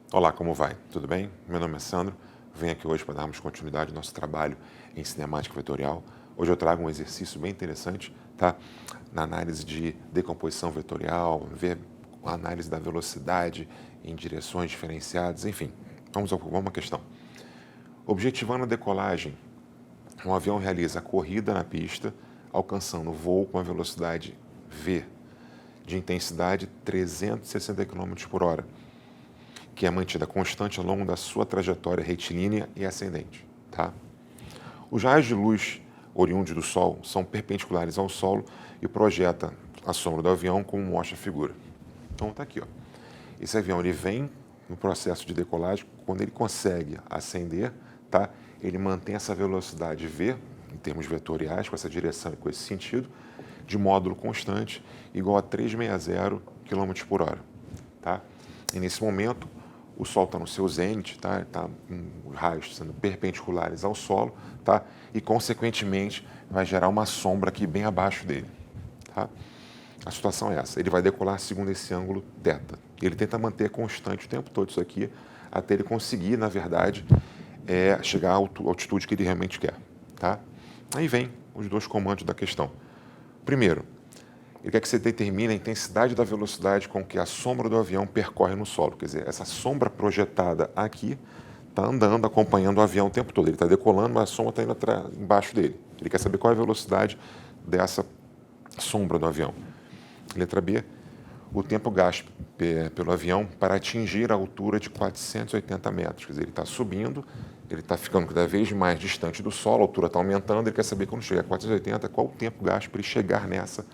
Olá, como vai? Tudo bem? Meu nome é Sandro, venho aqui hoje para darmos continuidade ao nosso trabalho em cinemática vetorial. Hoje eu trago um exercício bem interessante, tá? Na análise de decomposição vetorial, ver a análise da velocidade em direções diferenciadas, enfim. Vamos a uma questão. Objetivando a decolagem, um avião realiza a corrida na pista, alcançando o voo com a velocidade v, de intensidade 360 km por hora, que é mantida constante ao longo da sua trajetória retilínea e ascendente. Tá? Os raios de luz oriundos do Sol são perpendiculares ao solo e projetam a sombra do avião como mostra a figura. Então está aqui. Ó. Esse avião ele vem no processo de decolagem, quando ele consegue ascender, tá? Ele mantém essa velocidade v, em termos vetoriais, com essa direção e com esse sentido, de módulo constante, igual a 360 km por hora. Tá? E nesse momento, o Sol está no seu zênite, tá? Tá os raios sendo perpendiculares ao solo, tá? E, consequentemente, vai gerar uma sombra aqui bem abaixo dele. Tá? A situação é essa. Ele vai decolar segundo esse ângulo θ. Ele tenta manter constante o tempo todo isso aqui, até ele conseguir, na verdade, chegar à altitude que ele realmente quer. Tá? Aí vem os dois comandos da questão. Primeiro, ele quer que você determine a intensidade da velocidade com que a sombra do avião percorre no solo. Quer dizer, essa sombra projetada aqui está andando, acompanhando o avião o tempo todo. Ele está decolando, mas a sombra está indo embaixo dele. Ele quer saber qual é a velocidade dessa sombra do avião. Letra B, o tempo gasto pelo avião para atingir a altura de 480 metros. Quer dizer, ele está subindo, ele está ficando cada vez mais distante do solo, a altura está aumentando, ele quer saber quando chegar a 480, qual o tempo gasto para ele chegar nessa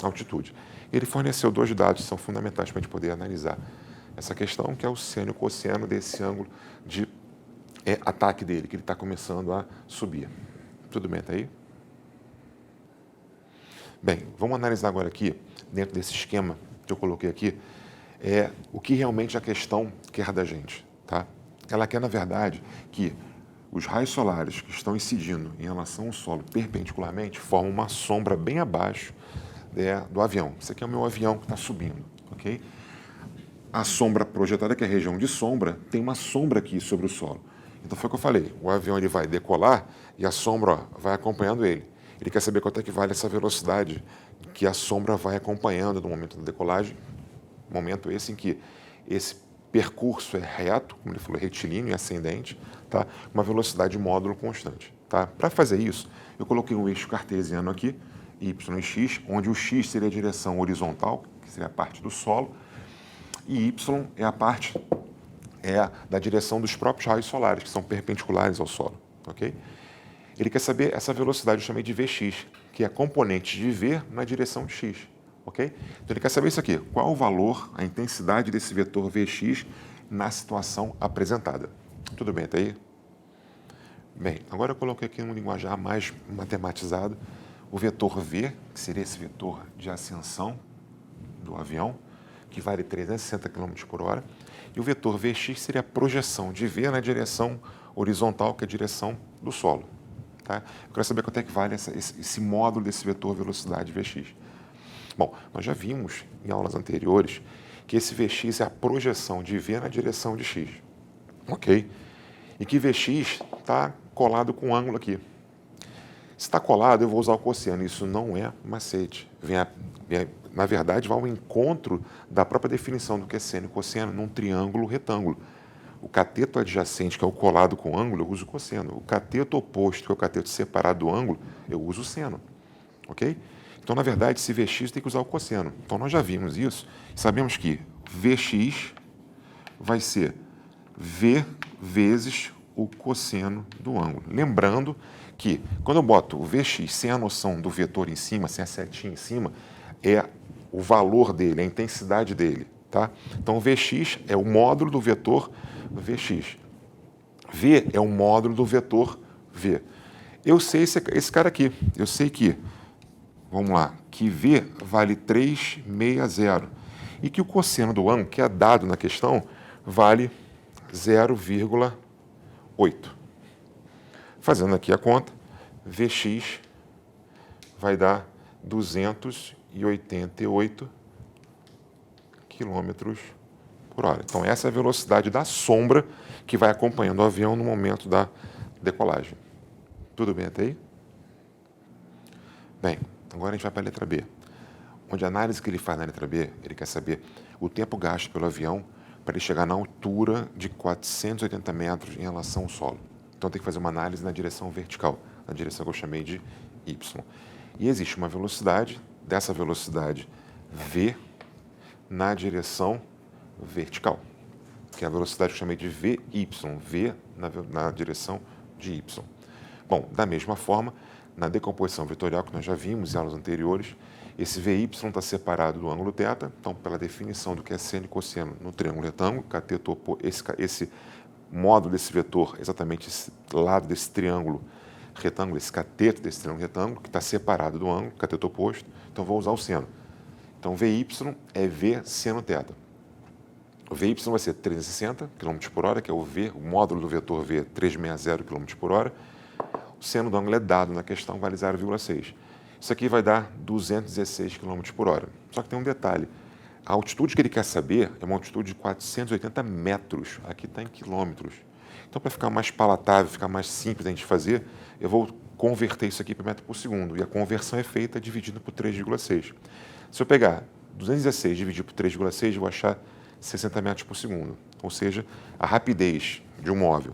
altitude. Ele forneceu dois dados que são fundamentais para a gente poder analisar essa questão, que é o seno e o cosseno desse ângulo de ataque dele, que ele está começando a subir. Tudo bem, está aí? Bem, vamos analisar agora aqui, dentro desse esquema que eu coloquei aqui, o que realmente a questão quer da gente. Tá? Ela quer, na verdade, que os raios solares que estão incidindo em relação ao solo perpendicularmente formam uma sombra bem abaixo do avião. Esse aqui é o meu avião que está subindo. Okay? A sombra projetada, que é a região de sombra, tem uma sombra aqui sobre o solo. Então foi o que eu falei, o avião ele vai decolar e a sombra vai acompanhando ele. Ele quer saber quanto é que vale essa velocidade que a sombra vai acompanhando no momento da decolagem, momento esse em que esse percurso é reto, como ele falou, retilíneo e ascendente, tá? Uma velocidade de módulo constante. Tá? Para fazer isso, eu coloquei um eixo cartesiano aqui, y e x, onde o x seria a direção horizontal, que seria a parte do solo, e y é a parte da direção dos próprios raios solares, que são perpendiculares ao solo. Okay? Ele quer saber essa velocidade, eu chamei de Vx, que é componente de V na direção de x. Okay? Então ele quer saber isso aqui, qual o valor, a intensidade desse vetor Vx na situação apresentada. Tudo bem, está aí? Bem, agora eu coloquei aqui um linguajar mais matematizado, o vetor V, que seria esse vetor de ascensão do avião, que vale 360 km por hora, e o vetor Vx seria a projeção de V na direção horizontal, que é a direção do solo. Tá? Eu quero saber quanto é que vale esse módulo desse vetor velocidade Vx. Bom, nós já vimos em aulas anteriores que esse Vx é a projeção de V na direção de x. Ok? E que Vx está colado com um ângulo aqui. Se está colado, eu vou usar o cosseno. Isso não é macete. Na verdade, vai ao encontro da própria definição do que é seno e cosseno num triângulo retângulo. O cateto adjacente, que é o colado com o ângulo, eu uso o cosseno. O cateto oposto, que é o cateto separado do ângulo, eu uso o seno. Ok? Então, na verdade, se Vx tem que usar o cosseno. Então, nós já vimos isso. Sabemos que Vx vai ser V vezes o cosseno do ângulo. Lembrando que, quando eu boto o Vx sem a noção do vetor em cima, sem a setinha em cima, é o valor dele, a intensidade dele. Tá? Então, o Vx é o módulo do vetor Vx. V é o módulo do vetor V. Eu sei esse cara aqui. Eu sei que, vamos lá, que V vale 360 e que o cosseno do ângulo, que é dado na questão, vale 0,8. Fazendo aqui a conta, Vx vai dar 288 km por hora. Então, essa é a velocidade da sombra que vai acompanhando o avião no momento da decolagem. Tudo bem até aí? Bem, agora a gente vai para a letra B, onde a análise que ele faz na letra B, ele quer saber o tempo gasto pelo avião para ele chegar na altura de 480 metros em relação ao solo. Então, tem que fazer uma análise na direção vertical, na direção que eu chamei de Y. E existe uma velocidade, dessa velocidade V, na direção vertical, que é a velocidade que eu chamei de VY, V na direção de Y. Bom, da mesma forma, na decomposição vetorial que nós já vimos em aulas anteriores, esse VY está separado do ângulo θ, então, pela definição do que é seno e cosseno no triângulo retângulo, cateto, esse módulo desse vetor, exatamente esse lado desse triângulo retângulo, esse cateto desse triângulo retângulo, que está separado do ângulo, cateto oposto, então vou usar o seno. Então, VY é V seno θ. O VY vai ser 360 km por hora, que é o V, o módulo do vetor V, 360 km por hora. O seno do ângulo é dado na questão, vale 0,6. Isso aqui vai dar 216 km por hora. Só que tem um detalhe. A altitude que ele quer saber é uma altitude de 480 metros. Aqui está em quilômetros. Então, para ficar mais palatável, ficar mais simples a gente fazer, eu vou converter isso aqui para metro por segundo. E a conversão é feita dividindo por 3,6. Se eu pegar 216 e dividir por 3,6, eu vou achar 60 metros por segundo. Ou seja, a rapidez de um móvel.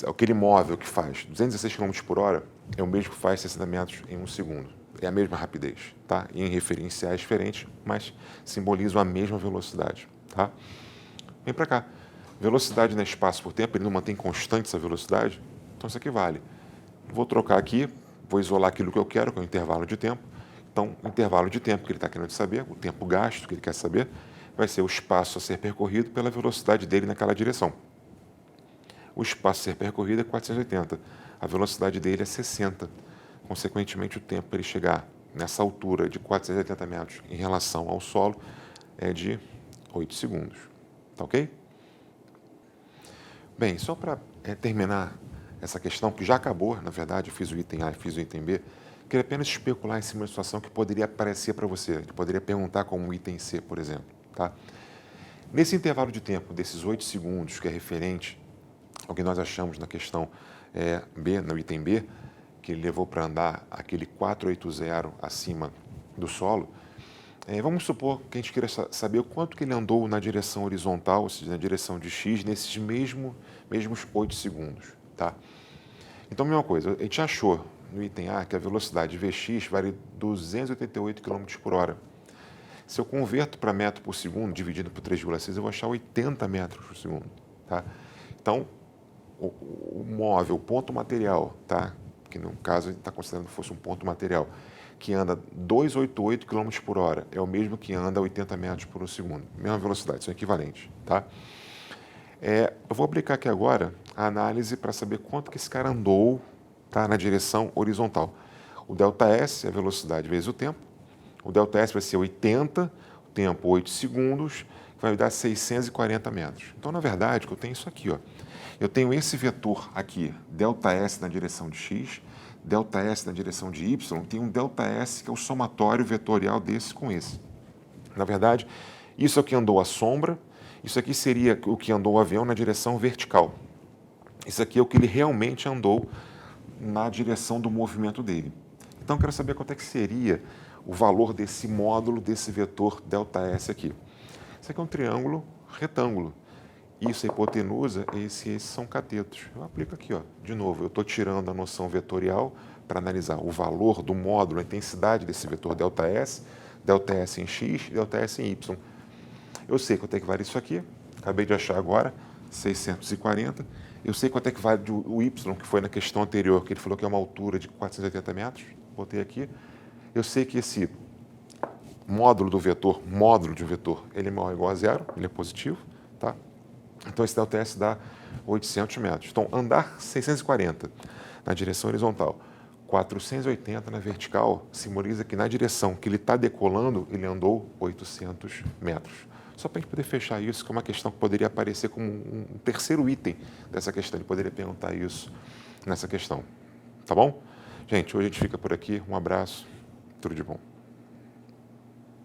Aquele móvel que faz 216 km por hora é o mesmo que faz 60 metros em um segundo. É a mesma rapidez, tá? E em referenciais diferentes, mas simbolizam a mesma velocidade, tá? Vem para cá. Velocidade no espaço por tempo, ele não mantém constante essa velocidade, então isso aqui vale. Vou trocar aqui, vou isolar aquilo que eu quero, que é o intervalo de tempo. Então, o intervalo de tempo que ele está querendo saber, o tempo gasto que ele quer saber, vai ser o espaço a ser percorrido pela velocidade dele naquela direção. O espaço a ser percorrido é 480, a velocidade dele é 60. Consequentemente, o tempo para ele chegar nessa altura de 480 metros em relação ao solo é de 8 segundos. Tá ok? Bem, só para terminar essa questão, que já acabou, na verdade, eu fiz o item A e fiz o item B, queria apenas especular em cima de uma situação que poderia aparecer para você, que poderia perguntar como o item C, por exemplo. Tá? Nesse intervalo de tempo, desses 8 segundos, que é referente ao que nós achamos na questão B, no item B, que ele levou para andar aquele 480 acima do solo, vamos supor que a gente queira saber o quanto que ele andou na direção horizontal, ou seja, na direção de X, nesses mesmos 8 segundos. Tá? Então, a mesma coisa, a gente achou no item A que a velocidade Vx vale 288 km por hora. Se eu converto para metro por segundo, dividido por 3,6, eu vou achar 80 metros por segundo. Tá? Então, o móvel, o ponto material, tá? Que no caso a gente está considerando que fosse um ponto material, que anda 288 km por hora, é o mesmo que anda 80 metros por segundo. Mesma velocidade, são equivalentes. Tá? Eu vou aplicar aqui agora a análise para saber quanto que esse cara andou, tá, na direção horizontal. O ΔS é a velocidade vezes o tempo. O ΔS vai ser 80, o tempo 8 segundos, que vai me dar 640 metros. Então, na verdade, eu tenho isso aqui. Ó. Eu tenho esse vetor aqui, ΔS na direção de X, ΔS na direção de Y, tem um ΔS que é o somatório vetorial desse com esse. Na verdade, isso aqui andou a sombra, isso aqui seria o que andou o avião na direção vertical. Isso aqui é o que ele realmente andou na direção do movimento dele. Então, eu quero saber quanto é que seria o valor desse módulo, desse vetor ΔS aqui. Isso aqui é um triângulo retângulo. Isso é hipotenusa, esses são catetos. Eu aplico aqui, ó. De novo, eu estou tirando a noção vetorial para analisar o valor do módulo, a intensidade desse vetor ΔS, ΔS em X, ΔS em Y. Eu sei quanto é que vale isso aqui, acabei de achar agora, 640. Eu sei quanto é que vale o Y, que foi na questão anterior, que ele falou que é uma altura de 480 metros, botei aqui. Eu sei que esse módulo de um vetor, ele é maior ou igual a zero, ele é positivo, tá? Então, esse ΔS dá 800 metros. Então, andar 640 na direção horizontal, 480 na vertical, simboliza que na direção que ele está decolando, ele andou 800 metros. Só para a gente poder fechar isso, que é uma questão que poderia aparecer como um terceiro item dessa questão. Ele poderia perguntar isso nessa questão. Tá bom? Gente, hoje a gente fica por aqui. Um abraço. Tudo de bom.